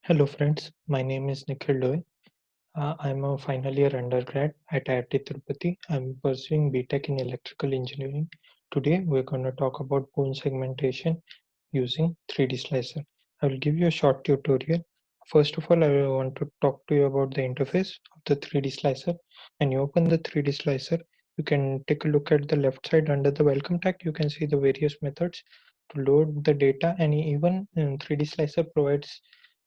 Hello friends, my name is Nikhil Doy. I'm a final year undergrad at IIT Tirupati. I'm pursuing BTech in electrical engineering. Today we're going to talk about bone segmentation using 3D slicer. I will give you a short tutorial. First of all, I want to talk to you about the interface of the 3D slicer. When you open the 3D slicer, you can take a look at the left side under the welcome tag. You can see the various methods to load the data, and even 3D slicer provides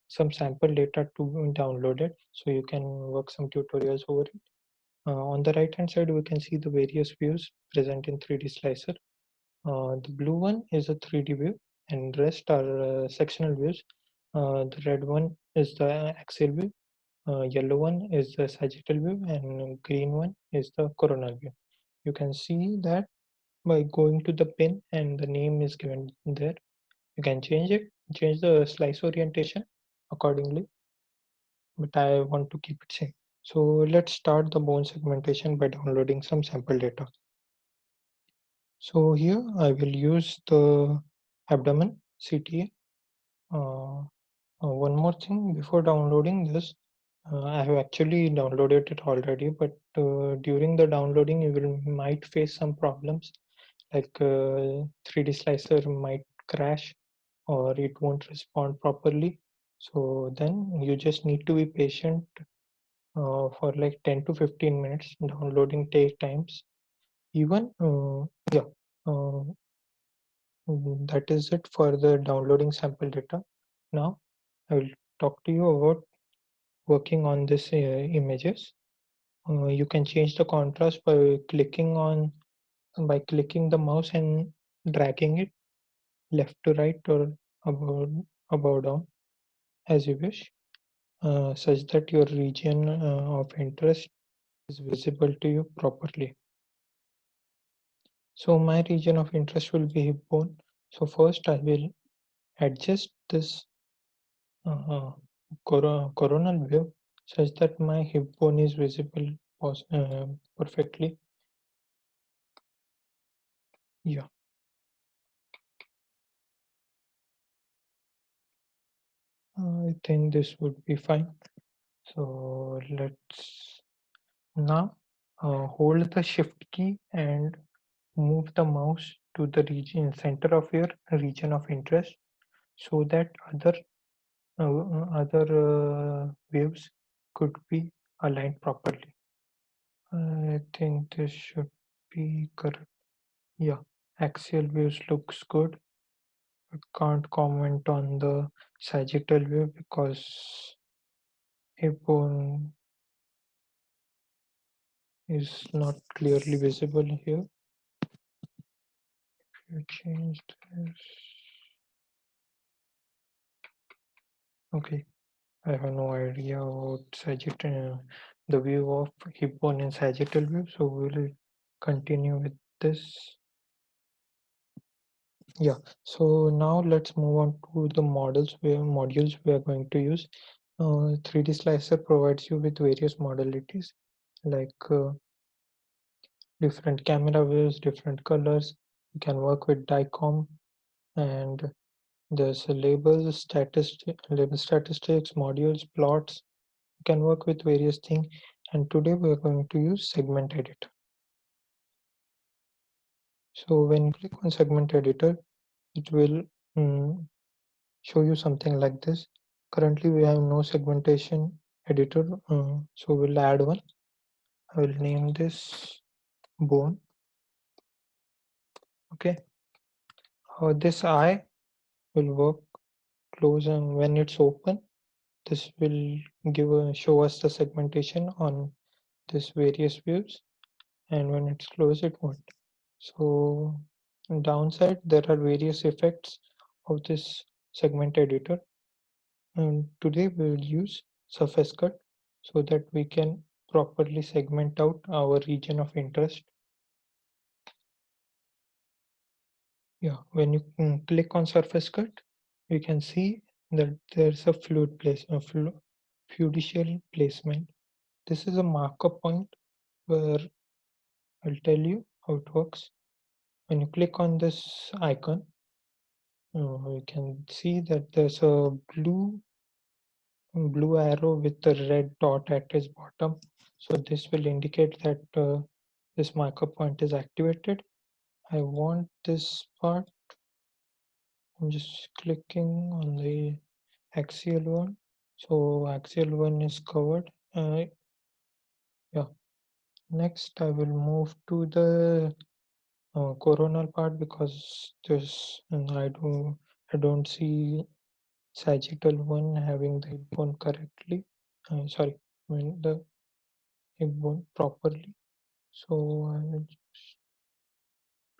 some sample data to be downloaded, so you can work some tutorials over it. On the right hand side, we can see the various views present in 3D slicer. The blue one is a 3D view, and rest are sectional views. The red one is the axial view, yellow one is the sagittal view, and green one is the coronal view. You can see that by going to the pin, and the name is given there. You can change the slice orientation accordingly, but I want to keep it same. So let's start the bone segmentation by downloading some sample data. So here I will use the abdomen CTA. One more thing before downloading this, I have actually downloaded it already, but during the downloading you will might face some problems, like 3D slicer might crash or it won't respond properly. So then you just need to be patient for like 10 to 15 minutes. Downloading take times. Even yeah, uh, that is it for the downloading sample data. Now I will talk to you about working on this images. You can change the contrast by clicking the mouse and dragging it left to right or above down as you wish, such that your region of interest is visible to you properly. So my region of interest will be hip bone. So first I will adjust this uh, coronal view such that my hip bone is visible perfectly. Yeah, I think this would be fine. So let's now hold the shift key and move the mouse to the region center of your region of interest so that other waves could be aligned properly. I think this should be correct. Yeah, axial views looks good. I can't comment on the sagittal view because hip bone is not clearly visible here. If you change this, okay. I have no idea about sagittal, the view of hip bone in sagittal view, so we'll continue with this. Yeah, so now let's move on to the modules we are going to use. 3D Slicer provides you with various modalities like different camera views, different colors. You can work with DICOM, and there's a label statistics, modules, plots. You can work with various things. And today we are going to use segment editor. So when you click on segment editor, it will mm, show you something like this. Currently we have no segmentation editor, so we'll add one. I will name this bone. Okay, this eye will work close, and when it's open, this will show us the segmentation on this various views, and when it's closed it won't. So downside, there are various effects of this segment editor, and today we will use surface cut so that we can properly segment out our region of interest. Yeah, when you click on surface cut, you can see that there's a fluidicial placement. This is a marker point where I'll tell you how it works. When you click on this icon, you can see that there's a blue blue arrow with the red dot at its bottom. So this will indicate that this marker point is activated. I want this part. I'm just clicking on the axial one. So axial one is covered. Yeah. Next, I will move to the coronal part because this and I don't see sagittal one having the hip bone correctly. Sorry, I mean the hip bone properly. So I will just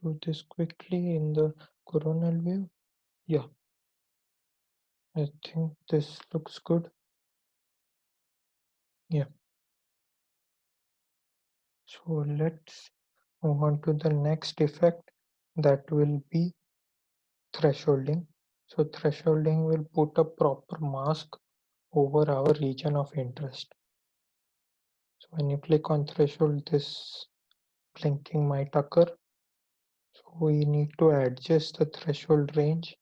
do this quickly in the coronal view. Yeah, I think this looks good. Yeah. So let's move on to the next effect, that will be thresholding. So thresholding will put a proper mask over our region of interest. So when you click on threshold, this blinking might occur. So we need to adjust the threshold range.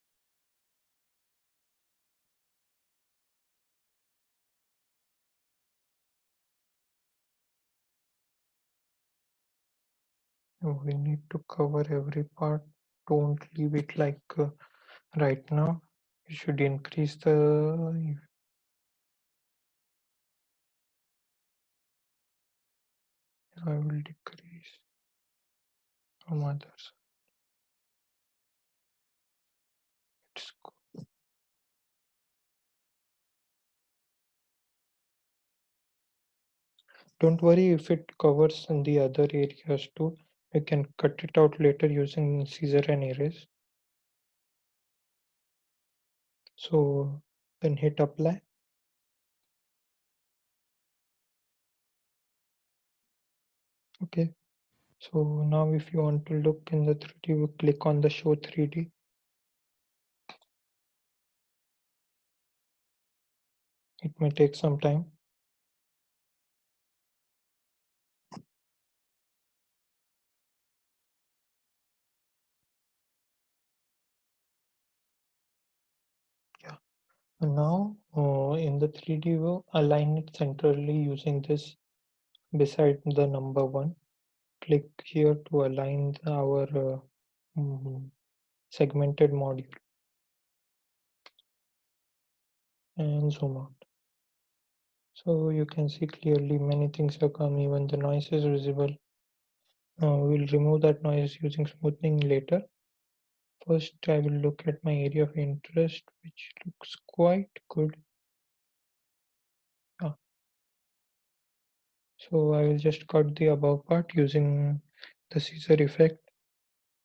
We need to cover every part. Don't leave it like right now. You should increase the. I will decrease from others. It's Don't worry if it covers in the other areas too. We can cut it out later using scissor and erase. So then hit apply. Okay. So now if you want to look in the 3D, we click on the show 3D. It may take some time. Yeah. And now in the 3D view, align it centrally using this beside the number 1. Click here to align our mm, segmented module and zoom out. So you can see clearly many things have come, even the noise is visible. We'll remove that noise using smoothing later. First, I will look at my area of interest, which looks quite good. Ah, so I will just cut the above part using the scissor effect.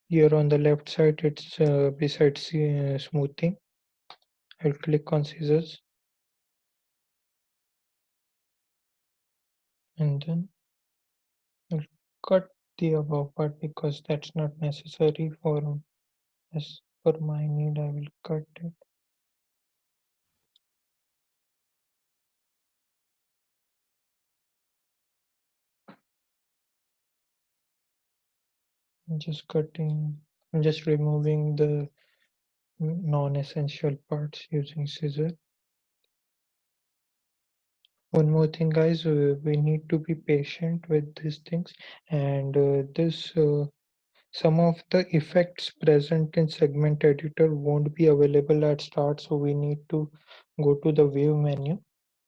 Here on the left side, it's beside smoothing. I'll click on scissors and then I'll cut the above part because that's not necessary for as per my need. I will cut it. I'm just cutting. I'm just removing the non-essential parts using scissors. One more thing, guys, we need to be patient with these things, and this some of the effects present in segment editor won't be available at start, so we need to go to the view menu,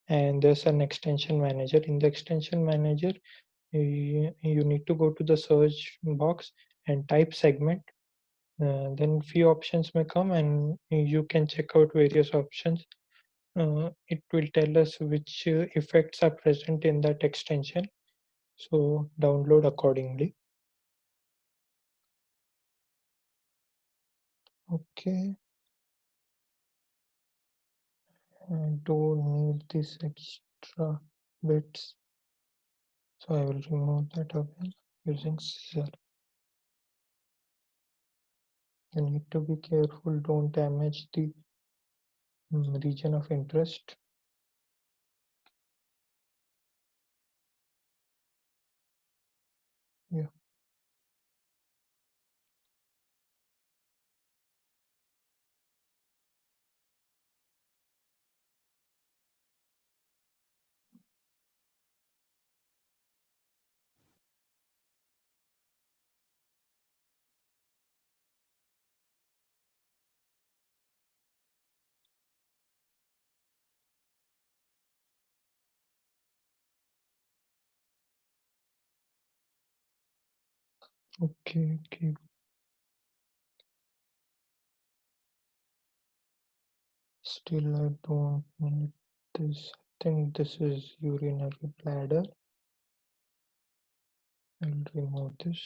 and there's an extension manager. In the extension manager, you need to go to the search box and type segment. Then few options may come, and you can check out various options. It will tell us which effects are present in that extension. So download accordingly. Okay, I don't need this extra bits. So I will remove that again using scissor. You need to be careful, don't damage the region of interest. Yeah. Okay. Still, I don't need this. I think this is urinary bladder. I'll remove this.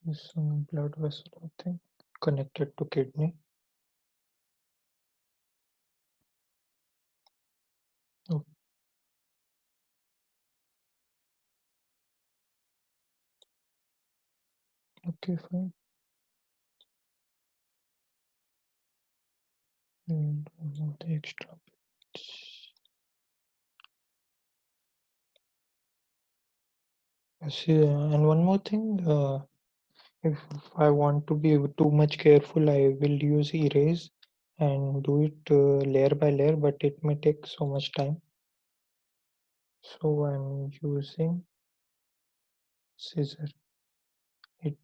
This is some blood vessel, I think, connected to kidney. Oh, okay, fine. And remove the extra bits. See, and one more thing, if I want to be too much careful, I will use erase and do it layer by layer, but it may take so much time. So I'm using scissor. It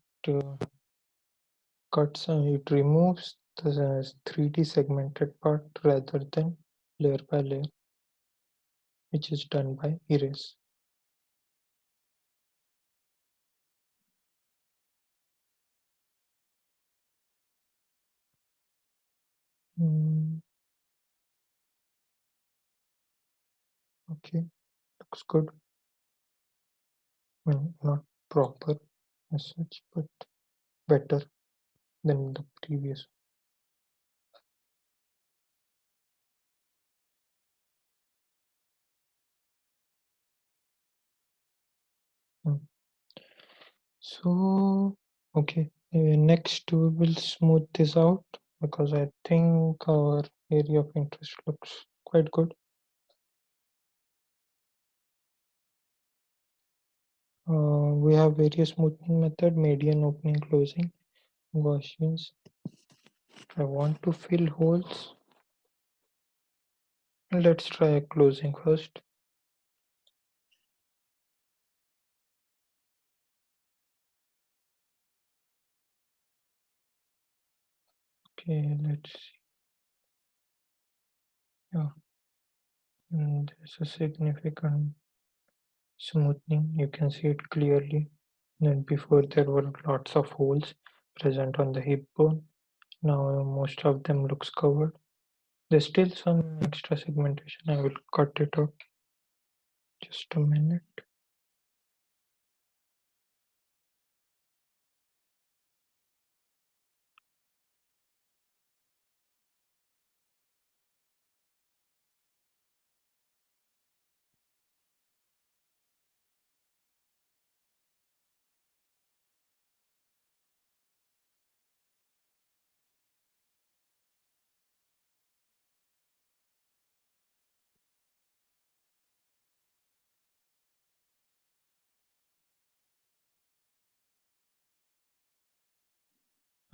cuts and it removes the 3D segmented part rather than layer by layer, which is done by erase. Okay, looks good. Not proper as such, but better than the previous. one. So, okay, next we will smooth this out because I think our area of interest looks quite good. We have various smoothing method, median, opening, closing, Gaussians. I want to fill holes. Let's try closing first. Okay, let's see. Yeah, there's a significant smoothing. You can see it clearly. Then before there were lots of holes present on the hip bone. Now most of them looks covered. There's still some extra segmentation. I will cut it out. Just a minute.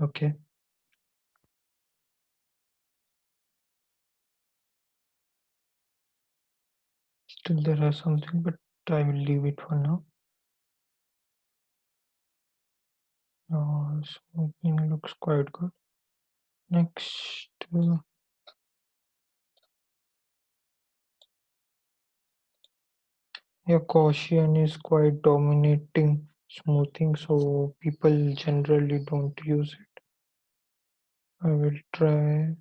Okay. Still there are something, but I will leave it for now. Smoothing looks quite good. Next, yeah, Gaussian is quite dominating smoothing, so people generally don't use it. I will try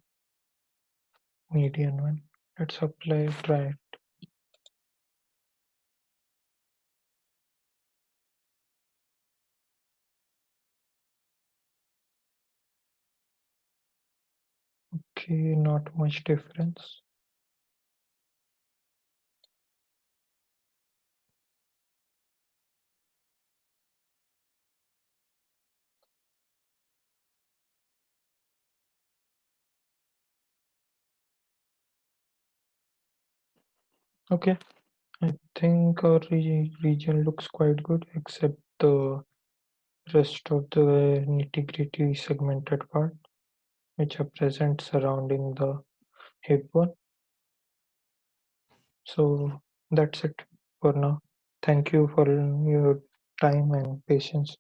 median one. Let's try it. Okay, not much difference. Okay, I think our region looks quite good, except the rest of the nitty-gritty segmented part, which are present surrounding the hip bone. So that's it for now. Thank you for your time and patience.